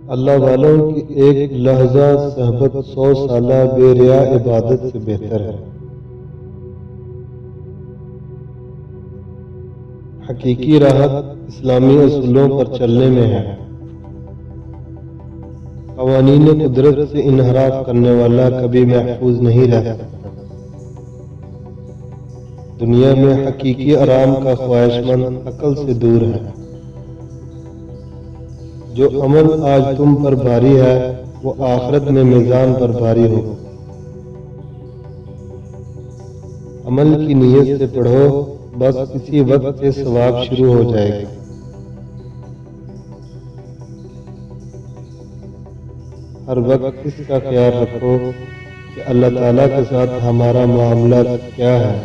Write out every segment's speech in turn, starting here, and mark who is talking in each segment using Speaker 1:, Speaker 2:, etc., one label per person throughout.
Speaker 1: اللہ والوں کی ایک لحظہ صحبت 100 سالہ بے ریا عبادت سے بہتر ہے۔ حقیقی راحت اسلامی اصولوں پر چلنے میں ہے۔ قوانین قدرت سے انحراف کرنے والا کبھی محفوظ نہیں رہ سکتا۔ دنیا میں حقیقی آرام کا خواہش مند عقل سے دور ہے۔ جو عمل آج تم پر بھاری ہے وہ آخرت میں میزان پر بھاری ہو۔ عمل کی نیت سے پڑھو، بس اسی وقت سے ثواب شروع ہو جائے گا۔ ہر وقت اس کا خیال رکھو کہ اللہ تعالیٰ کے ساتھ ہمارا معاملہ کیا ہے،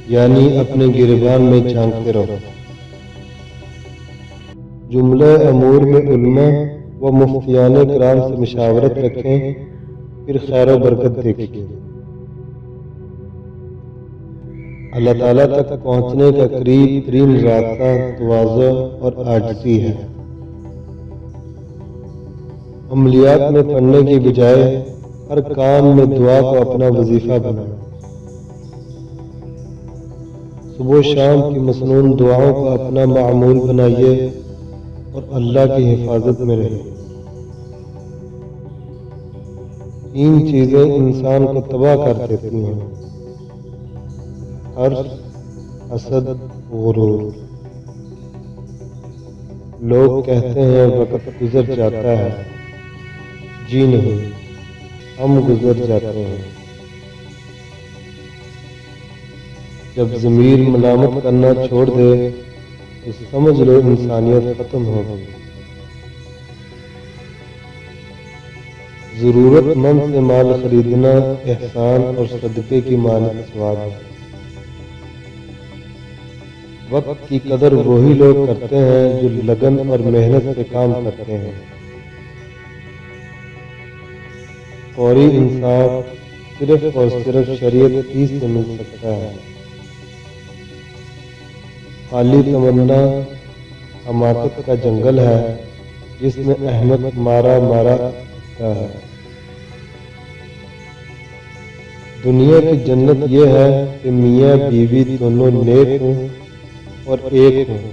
Speaker 1: یعنی اپنے گریبان میں جھانکتے رہو۔ جملہ امور میں علماء و مفتیان کرام سے مشاورت رکھیں، پھر خیر و برکت دیکھیں۔ اللہ تعالیٰ تک پہنچنے کا قریب ترین راستہ تواضع اور عاجزی ہے۔ عملیات میں پڑھنے کی بجائے ہر کام میں دعا کو اپنا وظیفہ بنائیں۔ صبح و شام کی مسنون دعاؤں کو اپنا معمول بنائیے اور اللہ کی حفاظت میں رہیے۔ 3 چیزیں انسان کو تباہ کر دیتی ہیں: حرص، حسد، غرور۔ لوگ کہتے ہیں وقت گزر جاتا ہے، جی نہیں، ہم گزر جاتے ہیں۔ جب ضمیر ملامت کرنا چھوڑ دے تو سمجھ لو انسانیت ختم ہو گئی۔ ضرورت مند سے مال خریدنا احسان اور صدقے کی مانند ثواب ہے۔ وقت کی قدر وہی لوگ کرتے ہیں جو لگن اور محنت سے کام کرتے ہیں۔ فوری انصاف صرف اور صرف شریعت ہی سے مل سکتا ہے۔ خالی تمنا حماقت کا جنگل ہے جس میں احمق مارا کا ہے۔ دنیا کی جنت یہ ہے کہ میاں بیوی دونوں نیک ہوں اور ایک ہوں۔